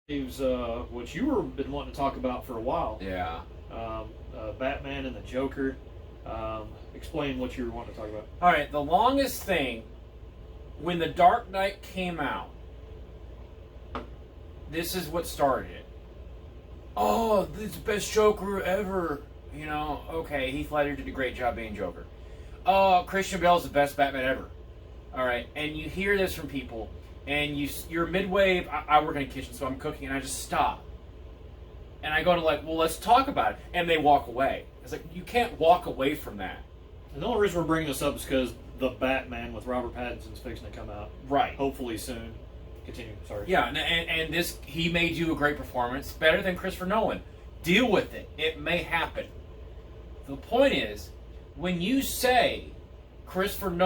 Steve's, what you were been wanting to talk about for a while. Yeah. Batman and the Joker. Explain what you were wanting to talk about. All right. The longest thing, when The Dark Knight came out, this is what started it. Oh, this is the best Joker ever. You know, okay, Heath Ledger did a great job being Joker. Oh, Christian Bale's the best Batman ever. All right, and you hear this from people, and you're midway. I work in a kitchen, so I'm cooking, and I just stop. And I go to well, let's talk about it. And they walk away. It's like, you can't walk away from that. And the only reason we're bringing this up is because the Batman with Robert Pattinson's fixing to come out. Right. Hopefully soon. Continue. Sorry. Yeah, and this, he made you a great performance, better than Christopher Nolan. Deal with it. It may happen. The point is, when you say Christian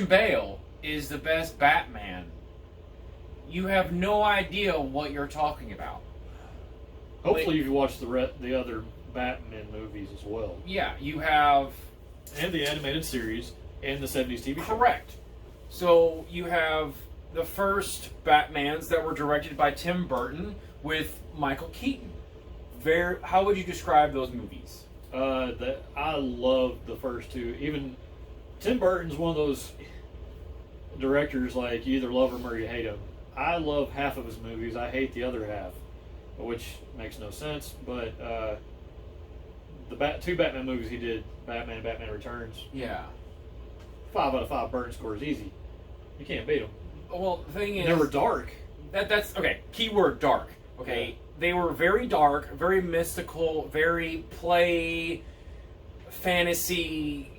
Bale is the best Batman, you have no idea what you're talking about. Hopefully you've watched the other Batman movies as well. Yeah, you have... And the animated series and the 70s TV show. Correct. So you have the first Batmans that were directed by Tim Burton with Michael Keaton. How would you describe those movies? I love the first two. Even Tim Burton's one of those directors, like, you either love him or you hate him. I love half of his movies. I hate the other half, which makes no sense. But the two Batman movies he did, Batman and Batman Returns, Yeah. 5 out of 5 Burton scores, easy. You can't beat them. Well, the thing is... They were dark. That's okay. Keyword dark. Okay. Yeah. They were very dark, very mystical, very fantasy,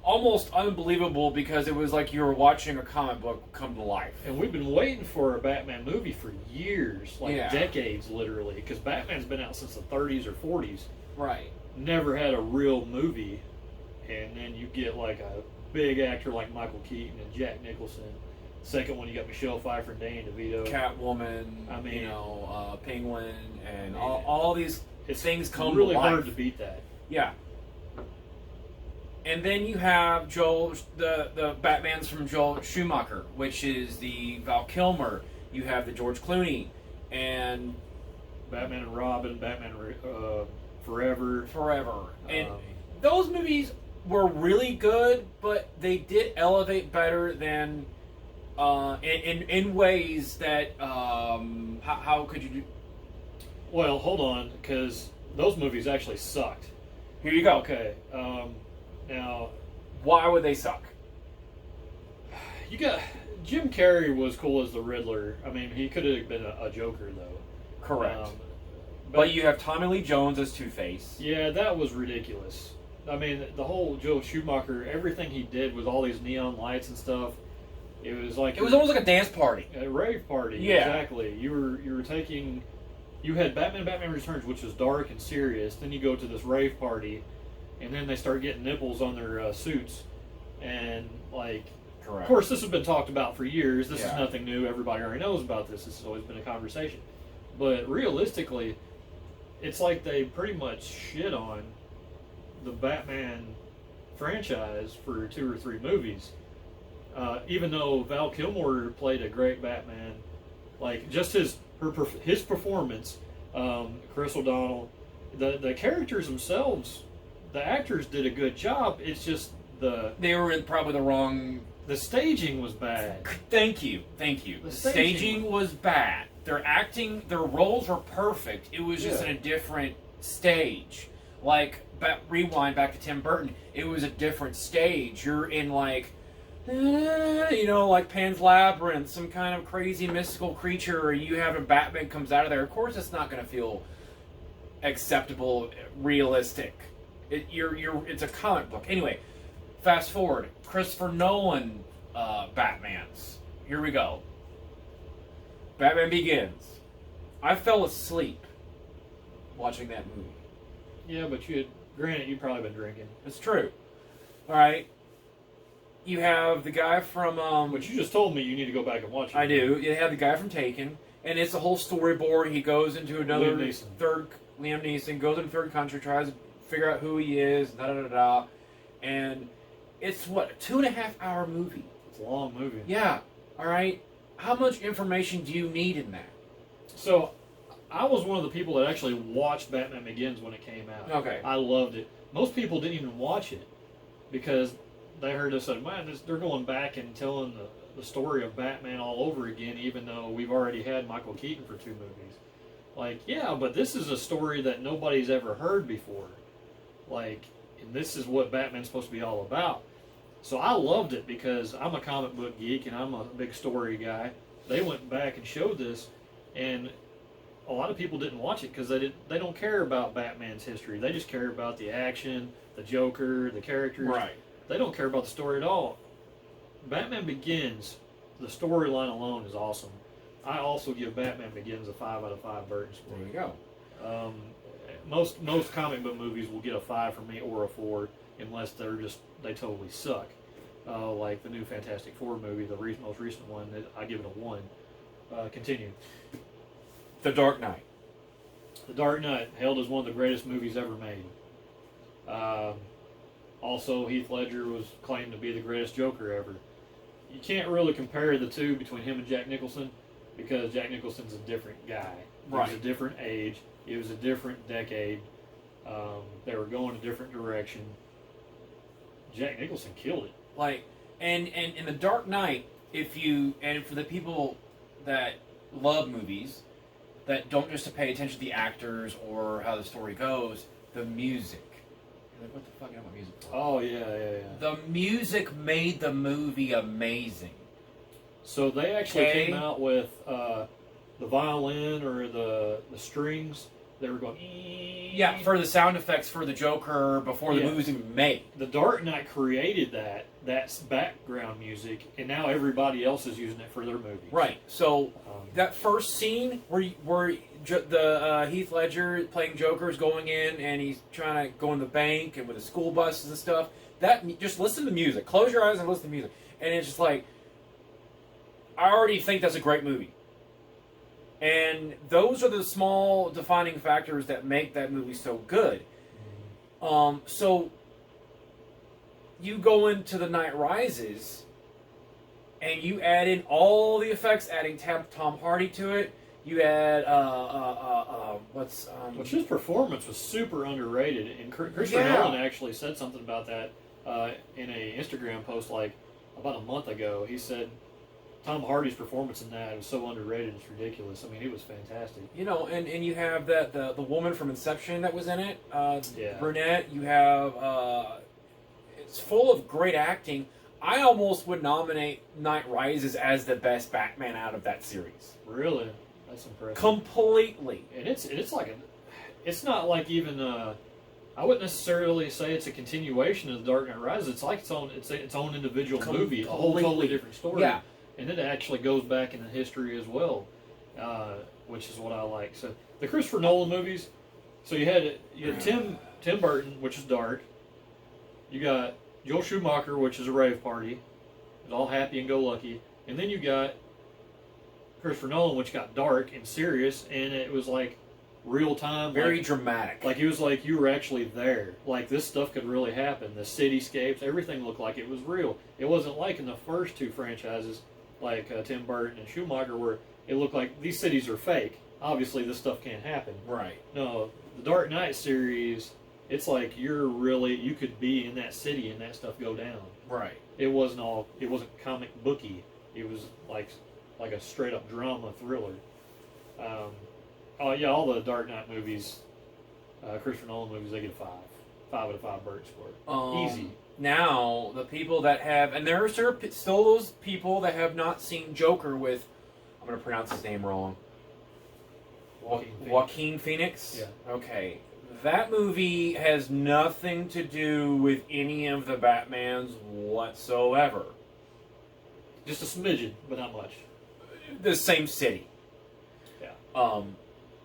almost unbelievable, because it was like you were watching a comic book come to life. And we've been waiting for a Batman movie for years, decades, literally, because Batman's been out since the 30s or 40s. Right. Never had a real movie, and then you get like a big actor like Michael Keaton and Jack Nicholson. Second one, you got Michelle Pfeiffer and Danny DeVito. Catwoman, I mean, Penguin, and all these things come really to life. hard to beat that. Yeah. And then you have the Batmans from Joel Schumacher, which is the Val Kilmer. You have the George Clooney, and Batman and Robin, Batman Forever. And those movies were really good, but they did elevate better than in ways that how could you do? Well, hold on, because those movies actually sucked. Here you go. Okay. Now, why would they suck? You got Jim Carrey was cool as the Riddler. I mean, he could have been a Joker though. Correct. But you have Tommy Lee Jones as Two-Face. Yeah, that was ridiculous. I mean, the whole Joel Schumacher, everything he did with all these neon lights and stuff, it was almost like a dance party. A rave party. Yeah. Exactly. You were taking... You had Batman Returns, which was dark and serious. Then you go to this rave party, and then they start getting nipples on their suits. And, like... Correct. Of course, this has been talked about for years. This is Yeah. nothing new. Everybody already knows about this. This has always been a conversation. But realistically, it's like they pretty much shit on the Batman franchise for 2 or 3 movies. Even though Val Kilmer played a great Batman, like just his performance, Chris O'Donnell, the characters themselves, the actors did a good job. It's just they were in probably the wrong. The staging was bad. Thank you. The staging was bad. Their acting, their roles were perfect. It was just in a different stage. Like, rewind back to Tim Burton. It was a different stage. You're in like Pan's Labyrinth, some kind of crazy mystical creature, or you have a Batman comes out of there. Of course, it's not going to feel acceptable, realistic. It's a comic book. Anyway, fast forward. Christopher Nolan Batmans. Here we go. Batman Begins. I fell asleep watching that movie. Yeah, but granted, you've probably been drinking. It's true. All right. You have the guy from... But you just told me you need to go back and watch it. I do. You have the guy from Taken, and it's a whole storyboard. He goes into another Liam Neeson goes into a third country, tries to figure out who he is, da-da-da-da. And it's, what, a 2.5-hour movie. It's a long movie. Yeah. All right. how much information do you need in that? So, I was one of the people that actually watched Batman Begins when it came out. Okay. I loved it. Most people didn't even watch it because they heard us say, man, they're going back and telling the story of Batman all over again, even though we've already had Michael Keaton for 2 movies. Like, yeah, but this is a story that nobody's ever heard before. Like, and this is what Batman's supposed to be all about. So I loved it because I'm a comic book geek and I'm a big story guy. They went back and showed this, and a lot of people didn't watch it because they don't care about Batman's history. They just care about the action, the Joker, the characters. Right. They don't care about the story at all. Batman Begins, the storyline alone is awesome. I also give Batman Begins a 5 out of 5 Burton score. There you go. Most comic book movies will get a 5 from me or a 4 unless they totally suck. Like the new Fantastic Four movie, the most recent one, I give it a 1. Continue. The Dark Knight. The Dark Knight, hailed as one of the greatest movies ever made. Also, Heath Ledger was claimed to be the greatest Joker ever. You can't really compare the two between him and Jack Nicholson because Jack Nicholson's a different guy. He was a different age. It was a different decade. They were going a different direction. Jack Nicholson killed it. Like, and in The Dark Knight, and for the people that love movies, that don't just to pay attention to the actors or how the story goes, the music. You're like, what the fuck am I music for? Oh, yeah. The music made the movie amazing. So they actually came out with the violin or the strings. They were going... Yeah, for the sound effects for the Joker before the movie was even made. The Dark Knight created that's background music, and now everybody else is using it for their movies. Right. So that first scene where the Heath Ledger playing Joker is going in and he's trying to go in the bank and with the school buses and stuff. That just listen to the music. Close your eyes and listen to the music, and it's just like I already think that's a great movie. And those are the small defining factors that make that movie so good. So you go into The Night Rises, and you add in all the effects, adding Tom Hardy to it. You add which his performance was super underrated, and Christopher Nolan actually said something about that in a Instagram post like about a month ago. He said Tom Hardy's performance in that was so underrated, it's ridiculous. I mean, he was fantastic. You know, and you have the woman from Inception that was in it, yeah. Brunette. You have, it's full of great acting. I almost would nominate Night Rises as the best Batman out of that series. Really? That's impressive. Completely. And it's like it's not like even I wouldn't necessarily say it's a continuation of The Dark Knight Rises. It's like its own individual movie, a whole totally different story. Yeah. And it actually goes back into history as well, which is what I like. So the Christopher Nolan movies. So you had Tim Burton, which is dark. You got Joel Schumacher, which is a rave party. It's all happy and go lucky. And then you got Christopher Nolan, which got dark and serious, and it was like real time, very dramatic. Like it was like you were actually there. Like this stuff could really happen. The cityscapes, everything looked like it was real. It wasn't like in the first 2 franchises, like Tim Burton and Schumacher, where it looked like these cities are fake. Obviously, this stuff can't happen. Right. No, the Dark Knight series, it's like you could be in that city and that stuff go down. Right. It wasn't comic booky. It was like a straight up drama thriller. All the Dark Knight movies, Christopher Nolan movies, they get a 5 out of 5 Burton score. Easy. Now, the people that have, and there are still those people that have not seen Joker with, I'm going to pronounce his name wrong. Joaquin Phoenix? Yeah. Okay. That movie has nothing to do with any of the Batmans whatsoever. Just a smidgen, but not much. The same city. Yeah.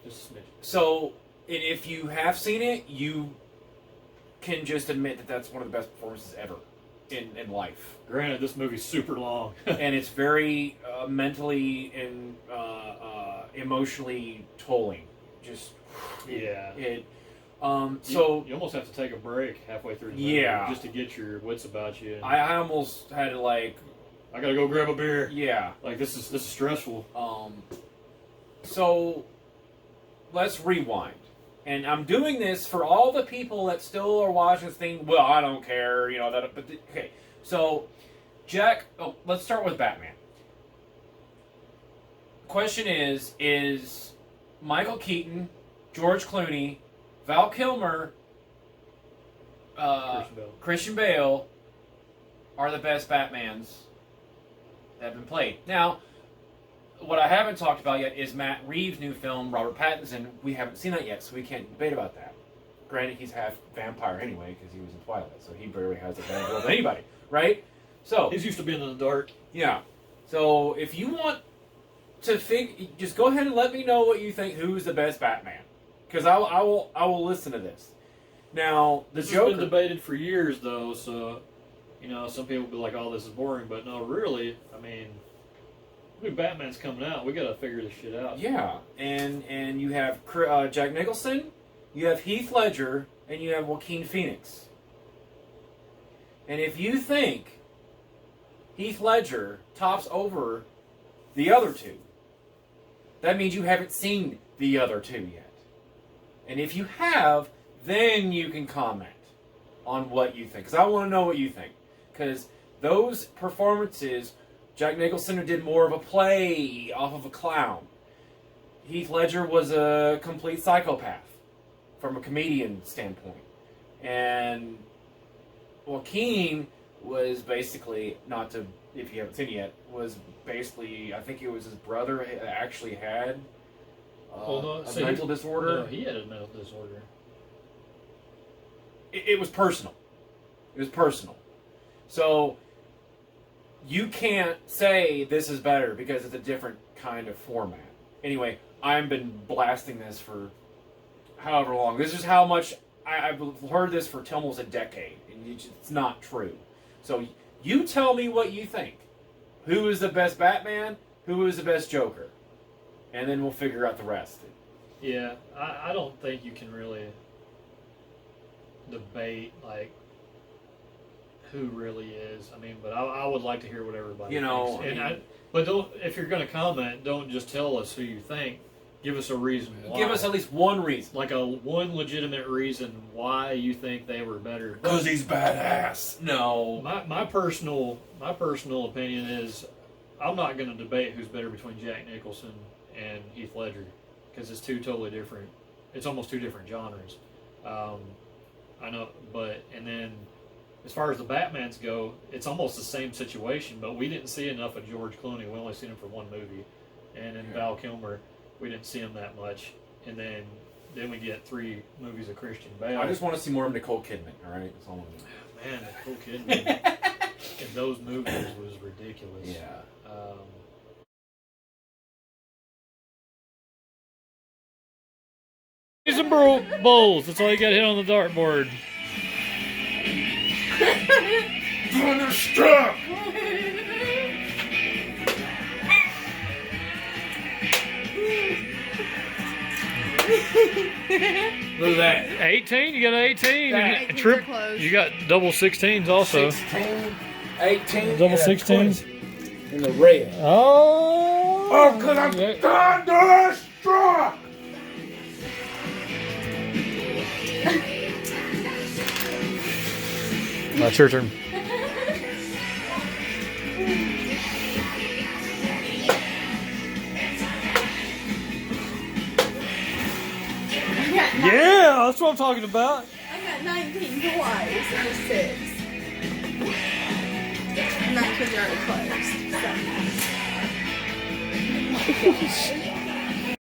Just a smidgen. So, if you have seen it, you can just admit that that's one of the best performances ever in life. Granted, this movie's super long. And it's very mentally and emotionally tolling. Just... Yeah. So you almost have to take a break halfway through the movie just to get your wits about you. I almost had to I gotta go grab a beer. Yeah. Like this is stressful. So let's rewind. And I'm doing this for all the people that still are watching this thing. Well, I don't care, you know that. But okay, so Jack. Oh, let's start with Batman. Question is Michael Keaton, George Clooney, Val Kilmer, Christian Bale are the best Batmans that have been played. Now, what I haven't talked about yet is Matt Reeves' new film, Robert Pattinson. We haven't seen that yet, so we can't debate about that. Granted, he's half vampire anyway, because he was in Twilight, so he barely has a bad with anybody, right? So He's used to being in the dark. yeah. So if you want to think, just go ahead and let me know what you think. Who's the best Batman? Because I will listen to this. Now the This Joker has been debated for years, though. So, you know, some people be like, "Oh, this is boring," but no, really. I mean, new Batman's coming out. We gotta figure this shit out. Yeah, and you have Jack Nicholson, you have Heath Ledger, and you have Joaquin Phoenix. And if you think Heath Ledger tops over the other two, that means you haven't seen the other two yet. And if you have, then you can comment on what you think. Because I want to know what you think. Because those performances, Jack Nicholson did more of a play off of a clown. Heath Ledger was a complete psychopath from a comedian standpoint. And Joaquin was basically, not to, if you haven't seen it yet, was basically, I think it was his brother that actually had a mental disorder. No, he had a mental disorder. It was personal. It was personal. So you can't say this is better because it's a different kind of format. Anyway, I've been blasting this for however long. This is how much I've heard this for almost a decade, and it's not true. So you tell me what you think. Who is the best Batman? Who is the best Joker? And then we'll figure out the rest. Yeah, I don't think you can really debate like who really is. I mean, but I would like to hear what everybody thinks. But don't, if you're going to comment, don't just tell us who you think. Give us a reason why. Give us at least one reason. Like one legitimate reason why you think they were better. Because he's badass. No. My personal opinion is I'm not going to debate who's better between Jack Nicholson and Heath Ledger because it's two totally different. It's almost two different genres. I know, and then as far as the Batmans go, it's almost the same situation, but we didn't see enough of George Clooney. We only seen him for one movie, and in Val Kilmer, we didn't see him that much. And then we get 3 movies of Christian Bale. I just want to see more of Nicole Kidman. All right, that's all I'm doing. Man, Nicole Kidman in those movies was ridiculous. Yeah. Some bowls. That's all you got to hit on the dartboard. Thunderstruck! Look at that. 18? You got an 18? That- And you got double 16s also. 16, 18, Double and a 16s? 20 in the red. Oh! Oh, because I'm thunderstruck! That's your turn. Yeah, that's what I'm talking about. I got 19 twice and a 6. 19 already closed. So.